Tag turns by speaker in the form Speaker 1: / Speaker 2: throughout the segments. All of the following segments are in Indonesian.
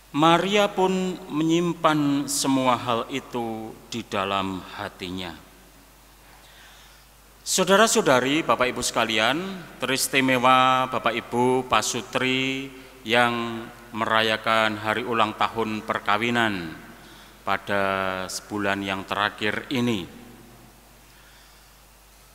Speaker 1: Maria pun menyimpan semua hal itu di dalam hatinya. Saudara-saudari, Bapak Ibu sekalian, teristimewa Bapak Ibu pasutri yang merayakan hari ulang tahun perkawinan pada sebulan yang terakhir ini.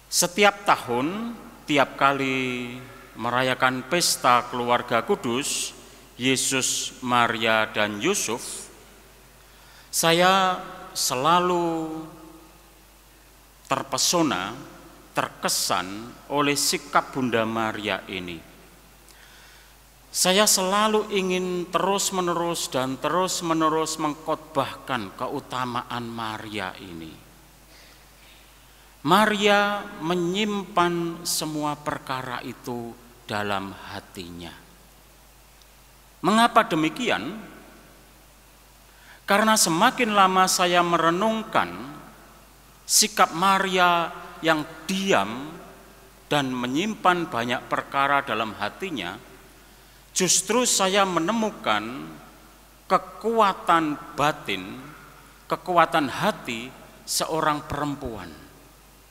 Speaker 1: Setiap tahun, tiap kali merayakan pesta keluarga kudus, Yesus, Maria, dan Yusuf, saya selalu terpesona, terkesan oleh sikap Bunda Maria ini. Saya selalu ingin terus-menerus mengkhotbahkan keutamaan Maria ini. Maria menyimpan semua perkara itu dalam hatinya. Mengapa demikian? Karena semakin lama saya merenungkan sikap Maria yang diam dan menyimpan banyak perkara dalam hatinya, justru saya menemukan kekuatan batin, kekuatan hati seorang perempuan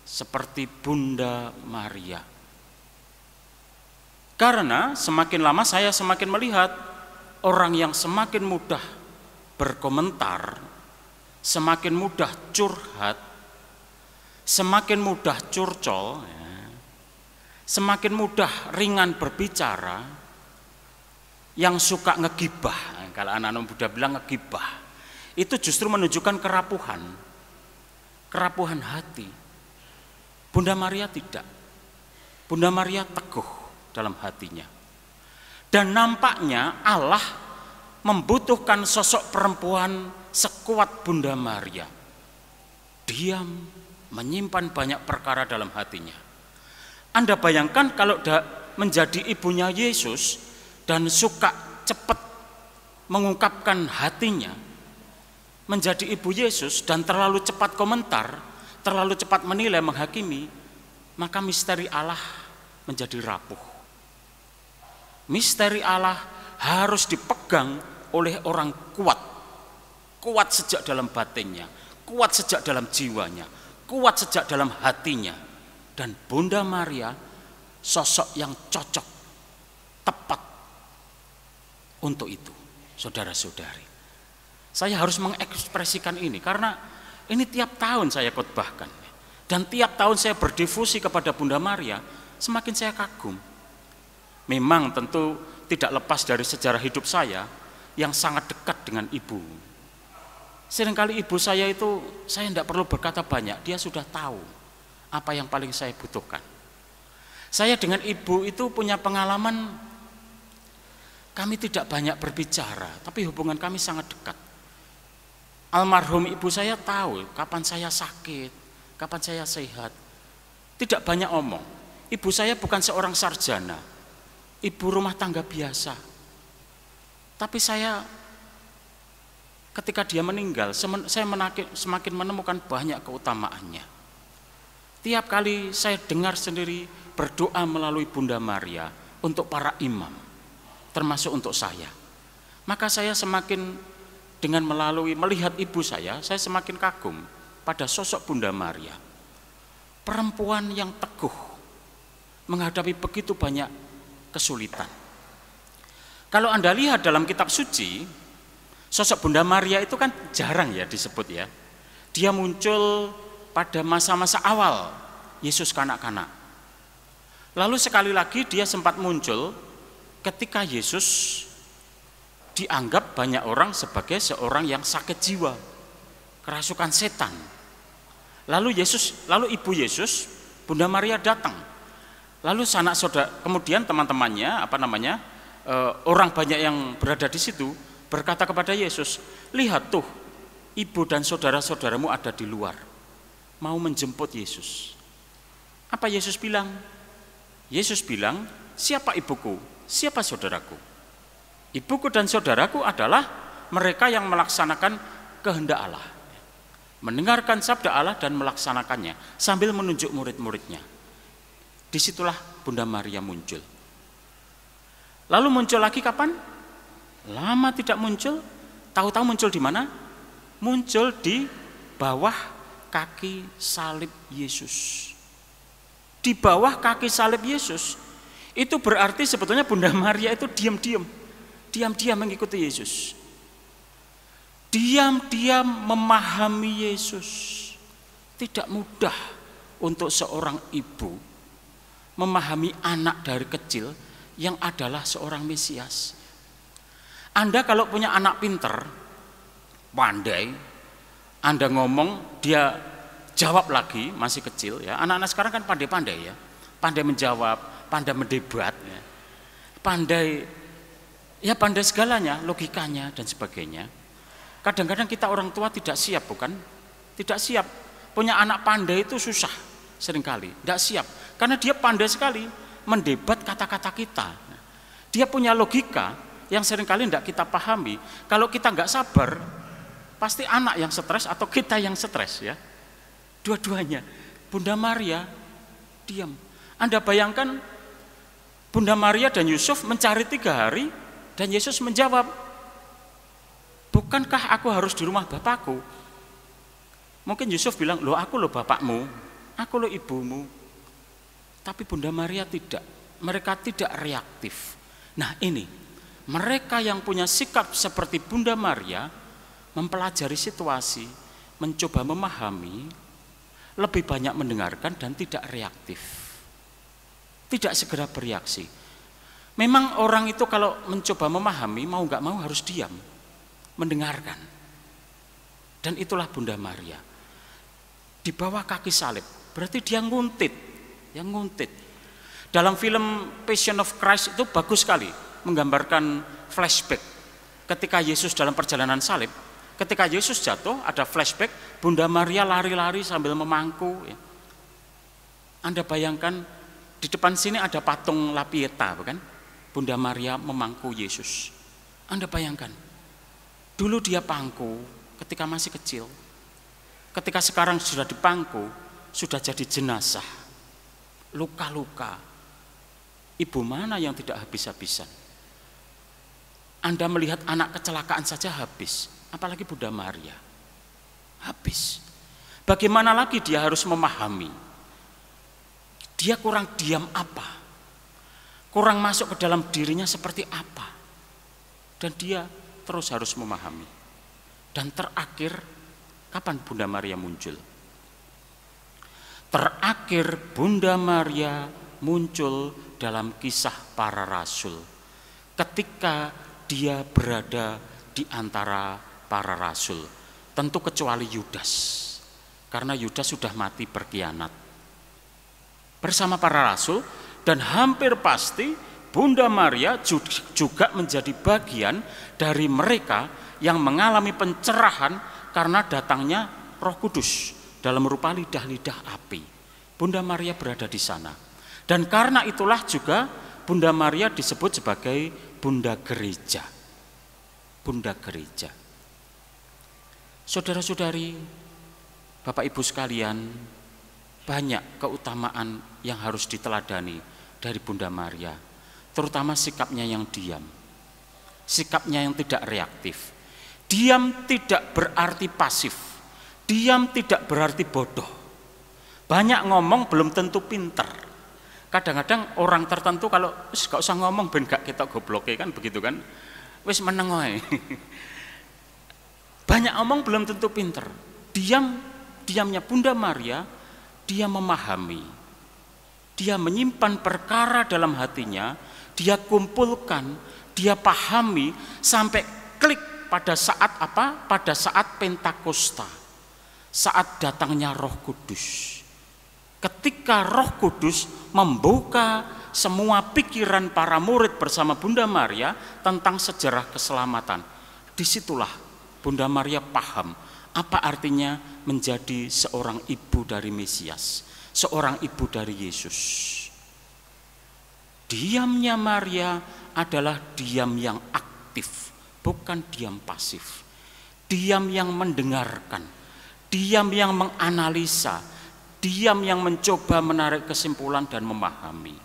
Speaker 1: seperti Bunda Maria. Karena semakin lama saya semakin melihat orang yang semakin mudah berkomentar, semakin mudah curhat, semakin mudah curcol, semakin mudah ringan berbicara, yang suka ngegibah, kalau anak-anak muda bilang ngegibah, itu justru menunjukkan kerapuhan hati. Bunda Maria tidak. Bunda Maria teguh dalam hatinya. Dan nampaknya Allah membutuhkan sosok perempuan sekuat Bunda Maria. Diam, menyimpan banyak perkara dalam hatinya. Anda bayangkan kalau menjadi ibunya Yesus dan suka cepat mengungkapkan hatinya, menjadi ibu Yesus dan terlalu cepat komentar, terlalu cepat menilai, menghakimi, maka misteri Allah menjadi rapuh. Misteri Allah harus dipegang oleh orang kuat. Kuat sejak dalam batinnya, kuat sejak dalam jiwanya, kuat sejak dalam hatinya. Dan Bunda Maria sosok yang cocok, tepat untuk itu, saudara-saudari. Saya harus mengekspresikan ini karena ini tiap tahun saya khotbahkan. Dan tiap tahun saya berdifusi kepada Bunda Maria, semakin saya kagum. Memang tentu tidak lepas dari sejarah hidup saya yang sangat dekat dengan ibu. Seringkali ibu saya itu, saya tidak perlu berkata banyak, dia sudah tahu apa yang paling saya butuhkan. Saya dengan ibu itu punya pengalaman, kami tidak banyak berbicara, tapi hubungan kami sangat dekat. Almarhum ibu saya tahu kapan saya sakit, kapan saya sehat. Tidak banyak omong. Ibu saya bukan seorang sarjana, ibu rumah tangga biasa. Tapi saya ketika dia meninggal, saya semakin menemukan banyak keutamaannya. Tiap kali saya dengar sendiri berdoa melalui Bunda Maria untuk para imam, termasuk untuk saya. Maka saya semakin dengan melihat ibu saya semakin kagum pada sosok Bunda Maria. Perempuan yang teguh menghadapi begitu banyak kesulitan. Kalau Anda lihat dalam kitab suci, sosok Bunda Maria itu kan jarang ya disebut ya. Dia muncul pada masa-masa awal Yesus kanak-kanak. Lalu sekali lagi dia sempat muncul ketika Yesus dianggap banyak orang sebagai seorang yang sakit jiwa, kerasukan setan. Lalu ibu Yesus, Bunda Maria datang. Lalu sanak saudara, kemudian teman-temannya, orang banyak yang berada di situ berkata kepada Yesus, lihat tuh, ibu dan saudara-saudaramu ada di luar, mau menjemput Yesus. Apa Yesus bilang? Yesus bilang, siapa ibuku, siapa saudaraku? Ibuku dan saudaraku adalah mereka yang melaksanakan kehendak Allah, mendengarkan sabda Allah dan melaksanakannya sambil menunjuk murid-muridnya. Disitulah Bunda Maria muncul. Lalu muncul lagi kapan? Lama tidak muncul, Tahu-tahu muncul di mana? Muncul di bawah kaki salib Yesus. Di bawah kaki salib Yesus. Itu berarti sebetulnya Bunda Maria itu diam-diam mengikuti Yesus. Diam-diam memahami Yesus. Tidak mudah untuk seorang ibu memahami anak dari kecil yang adalah seorang Mesias. Anda kalau punya anak pinter, pandai, Anda ngomong, dia jawab lagi, masih kecil ya. Anak-anak sekarang kan pandai-pandai ya. Pandai menjawab, pandai mendebat ya. Pandai segalanya, logikanya dan sebagainya. Kadang-kadang kita orang tua tidak siap, bukan? Tidak siap. Punya anak pandai itu susah seringkali, tidak siap. Karena dia pandai sekali mendebat kata-kata kita. Dia punya logika yang seringkali tidak kita pahami. Kalau kita nggak sabar, pasti anak yang stres atau kita yang stres ya. Dua-duanya. Bunda Maria diam. Anda bayangkan Bunda Maria dan Yusuf mencari 3 hari dan Yesus menjawab, bukankah aku harus di rumah Bapakku? Mungkin Yusuf bilang, loh aku loh bapakmu, aku loh ibumu. Tapi Bunda Maria tidak. Mereka tidak reaktif. Nah ini, mereka yang punya sikap seperti Bunda Maria, mempelajari situasi, mencoba memahami, lebih banyak mendengarkan dan tidak reaktif. Tidak segera bereaksi. Memang orang itu kalau mencoba memahami, mau nggak mau harus diam, mendengarkan. Dan itulah Bunda Maria. Di bawah kaki salib, berarti dia nguntit, yang nguntit. Dalam film Passion of Christ itu bagus sekali menggambarkan flashback ketika Yesus dalam perjalanan salib. Ketika Yesus jatuh, ada flashback, Bunda Maria lari-lari sambil memangku. Anda bayangkan di depan sini ada patung La Pietà, bukan? Bunda Maria memangku Yesus. Anda bayangkan, dulu dia pangku ketika masih kecil. Ketika sekarang sudah dipangku, sudah jadi jenazah, luka-luka. Ibu mana yang tidak habis-habisan? Anda melihat anak kecelakaan saja habis, apalagi Bunda Maria. Habis. Bagaimana lagi dia harus memahami? Dia kurang diam apa? Kurang masuk ke dalam dirinya seperti apa? Dan dia terus harus memahami. Dan terakhir, kapan Bunda Maria muncul? Terakhir Bunda Maria muncul dalam Kisah Para Rasul. Ketika dia berada di antara para rasul. Tentu kecuali Yudas. Karena Yudas sudah mati berkhianat. Bersama para rasul dan hampir pasti Bunda Maria juga menjadi bagian dari mereka yang mengalami pencerahan karena datangnya Roh Kudus dalam rupa lidah-lidah api. Bunda Maria berada di sana. Dan karena itulah juga Bunda Maria disebut sebagai Bunda Gereja. Bunda Gereja. Saudara-saudari, Bapak Ibu sekalian, banyak keutamaan yang harus diteladani dari Bunda Maria. Terutama sikapnya yang diam. Sikapnya yang tidak reaktif. Diam tidak berarti pasif. Diam tidak berarti bodoh. Banyak ngomong belum tentu pinter. Kadang-kadang orang tertentu kalau gak usah ngomong ben gak kita gobloke kan begitu kan. Wis meneng wae. Banyak ngomong belum tentu pinter. Diamnya Bunda Maria, dia memahami. Dia menyimpan perkara dalam hatinya, dia kumpulkan, dia pahami sampai klik pada saat apa? Pada saat Pentakosta. Saat datangnya Roh Kudus. Ketika Roh Kudus membuka semua pikiran para murid bersama Bunda Maria tentang sejarah keselamatan. Disitulah Bunda Maria paham apa artinya menjadi seorang ibu dari Mesias, seorang ibu dari Yesus. Diamnya Maria adalah diam yang aktif, bukan diam pasif. Diam yang mendengarkan, diam yang menganalisa, diam yang mencoba menarik kesimpulan dan memahami.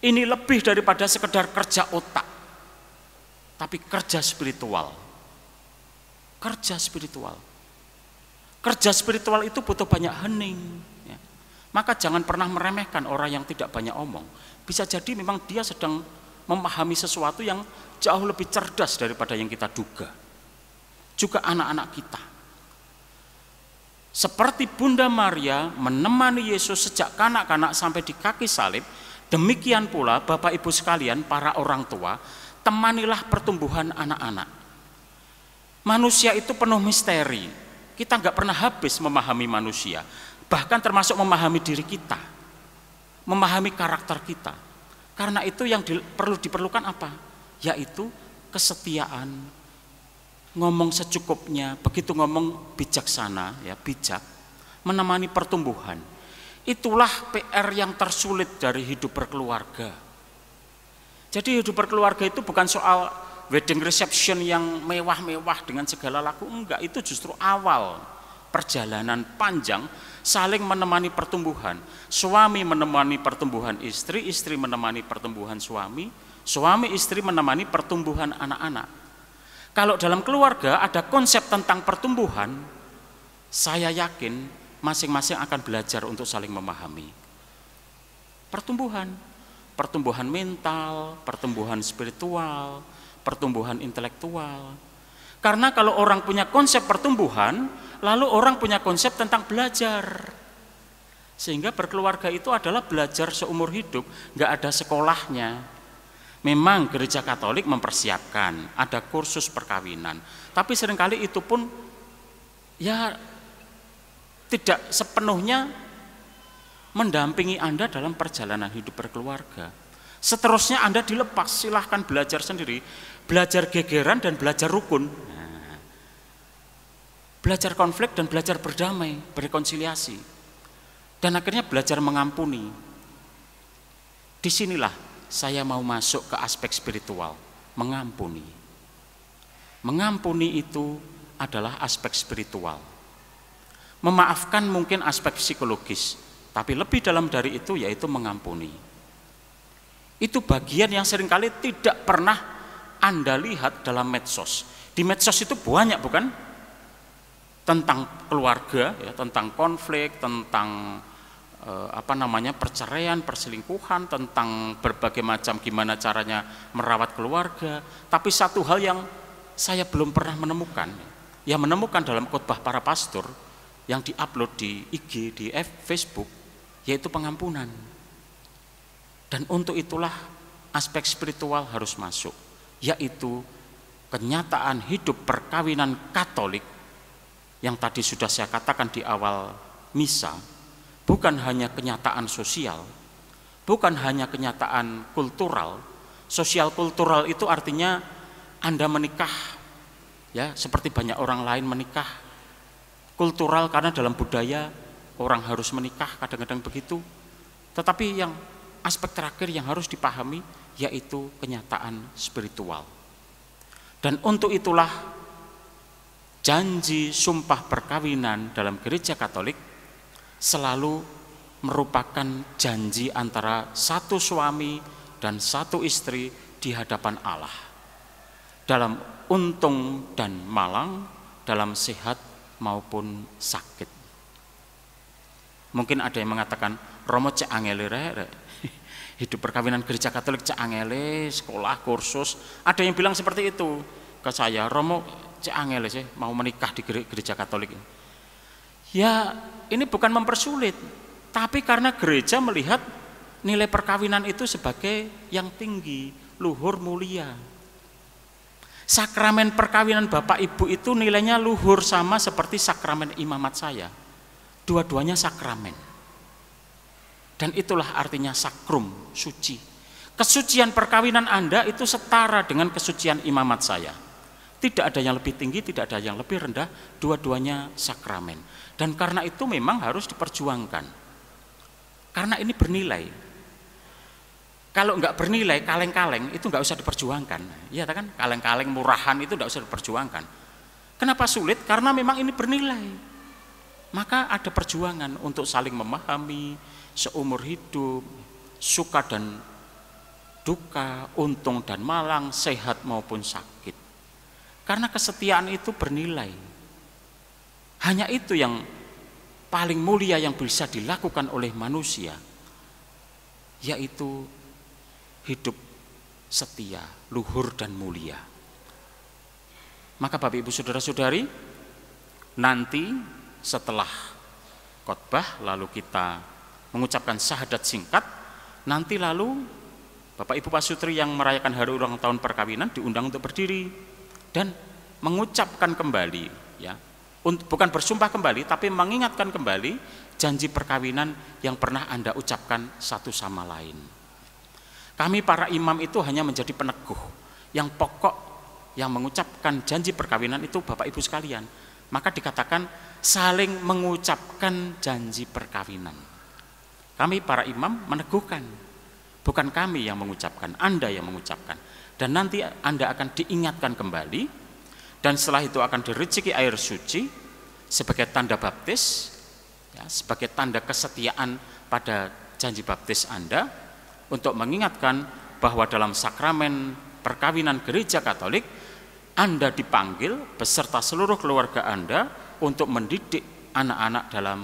Speaker 1: Ini lebih daripada sekedar kerja otak, tapi kerja spiritual. Kerja spiritual. Kerja spiritual itu butuh banyak hening. Ya. Maka jangan pernah meremehkan orang yang tidak banyak omong. Bisa jadi memang dia sedang memahami sesuatu yang jauh lebih cerdas daripada yang kita duga. Juga anak-anak kita. Seperti Bunda Maria menemani Yesus sejak kanak-kanak sampai di kaki salib, demikian pula Bapak Ibu sekalian, para orang tua, temanilah pertumbuhan anak-anak. Manusia itu penuh misteri. Kita nggak pernah habis memahami manusia, bahkan termasuk memahami diri kita, memahami karakter kita. Karena itu yang perlu diperlukan apa? Yaitu kesetiaan, ngomong secukupnya, begitu ngomong bijaksana, ya bijak, menemani pertumbuhan. Itulah PR yang tersulit dari hidup berkeluarga. Jadi hidup berkeluarga itu bukan soal wedding reception yang mewah-mewah dengan segala laku, enggak, itu justru awal perjalanan panjang saling menemani pertumbuhan. Suami menemani pertumbuhan istri, istri menemani pertumbuhan suami, suami istri menemani pertumbuhan anak-anak. Kalau dalam keluarga ada konsep tentang pertumbuhan, saya yakin masing-masing akan belajar untuk saling memahami. Pertumbuhan mental, pertumbuhan spiritual, pertumbuhan intelektual. Karena kalau orang punya konsep pertumbuhan, lalu orang punya konsep tentang belajar. Sehingga berkeluarga itu adalah belajar seumur hidup, nggak ada sekolahnya. Memang gereja Katolik mempersiapkan, ada kursus perkawinan. Tapi seringkali itu pun ya tidak sepenuhnya mendampingi Anda dalam perjalanan hidup berkeluarga. Seterusnya Anda dilepas, silahkan belajar sendiri, belajar gegeran dan belajar rukun, belajar konflik dan belajar berdamai, berrekonsiliasi, dan akhirnya belajar mengampuni. Disinilah saya mau masuk ke aspek spiritual, mengampuni. Mengampuni itu adalah aspek spiritual. Memaafkan mungkin aspek psikologis, tapi lebih dalam dari itu yaitu mengampuni. Itu bagian yang seringkali tidak pernah Anda lihat dalam medsos. Di medsos itu banyak bukan? Tentang keluarga, ya, tentang konflik, tentang perceraian, perselingkuhan, tentang berbagai macam gimana caranya merawat keluarga. Tapi satu hal yang saya belum pernah menemukan, ya menemukan dalam khotbah para pastor yang diupload di IG, di Facebook, yaitu pengampunan. Dan untuk itulah aspek spiritual harus masuk, yaitu kenyataan hidup perkawinan Katolik yang tadi sudah saya katakan di awal misa, bukan hanya kenyataan sosial, bukan hanya kenyataan kultural. Sosial kultural itu artinya Anda menikah, ya seperti banyak orang lain menikah. Kultural karena dalam budaya orang harus menikah, kadang-kadang begitu. Tetapi yang aspek terakhir yang harus dipahami yaitu kenyataan spiritual. Dan untuk itulah janji sumpah perkawinan dalam gereja Katolik selalu merupakan janji antara satu suami dan satu istri di hadapan Allah. Dalam untung dan malang, dalam sehat maupun sakit. Mungkin ada yang mengatakan, Romo cek angele rek. Hidup perkawinan gereja Katolik cek angele, sekolah, kursus. Ada yang bilang seperti itu ke saya, Romo cek angele sih mau menikah di gereja Katolik. Ya, ini bukan mempersulit, tapi karena gereja melihat nilai perkawinan itu sebagai yang tinggi, luhur, mulia. Sakramen perkawinan Bapak Ibu itu nilainya luhur sama seperti sakramen imamat saya. Dua-duanya sakramen. Dan itulah artinya sakrum, suci. Kesucian perkawinan Anda itu setara dengan kesucian imamat saya. Tidak ada yang lebih tinggi, tidak ada yang lebih rendah, dua-duanya sakramen. Dan karena itu memang harus diperjuangkan. Karena ini bernilai. Kalau nggak bernilai, kaleng-kaleng itu nggak usah diperjuangkan. Iya kan? Kaleng-kaleng murahan itu nggak usah diperjuangkan. Kenapa sulit? Karena memang ini bernilai. Maka ada perjuangan untuk saling memahami seumur hidup, suka dan duka, untung dan malang, sehat maupun sakit. Karena kesetiaan itu bernilai. Hanya itu yang paling mulia yang bisa dilakukan oleh manusia, yaitu hidup setia, luhur dan mulia. Maka Bapak Ibu Saudara-saudari, nanti setelah khotbah lalu kita mengucapkan syahadat singkat, nanti lalu Bapak Ibu Pasutri yang merayakan hari ulang tahun perkawinan diundang untuk berdiri dan mengucapkan kembali, ya, bukan bersumpah kembali, tapi mengingatkan kembali janji perkawinan yang pernah Anda ucapkan satu sama lain. Kami para imam itu hanya menjadi peneguh. Yang pokok yang mengucapkan janji perkawinan itu Bapak Ibu sekalian. Maka dikatakan saling mengucapkan janji perkawinan. Kami para imam meneguhkan, bukan kami yang mengucapkan, Anda yang mengucapkan. Dan nanti Anda akan diingatkan kembali, dan setelah itu akan diriciki air suci sebagai tanda baptis, ya, sebagai tanda kesetiaan pada janji baptis Anda, untuk mengingatkan bahwa dalam sakramen perkawinan gereja Katolik Anda dipanggil beserta seluruh keluarga Anda untuk mendidik anak-anak dalam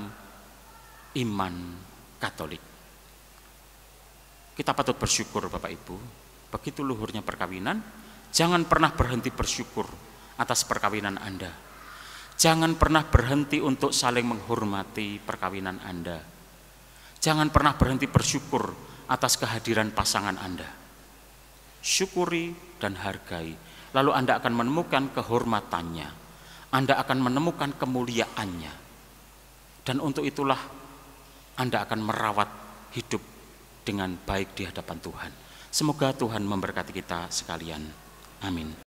Speaker 1: iman Katolik. Kita patut bersyukur Bapak Ibu, begitu luhurnya perkawinan. Jangan pernah berhenti bersyukur atas perkawinan Anda. Jangan pernah berhenti untuk saling menghormati perkawinan Anda. Jangan pernah berhenti bersyukur atas kehadiran pasangan Anda. Syukuri dan hargai, lalu Anda akan menemukan kehormatannya, Anda akan menemukan kemuliaannya, dan untuk itulah Anda akan merawat hidup dengan baik di hadapan Tuhan. Semoga Tuhan memberkati kita sekalian. Amin.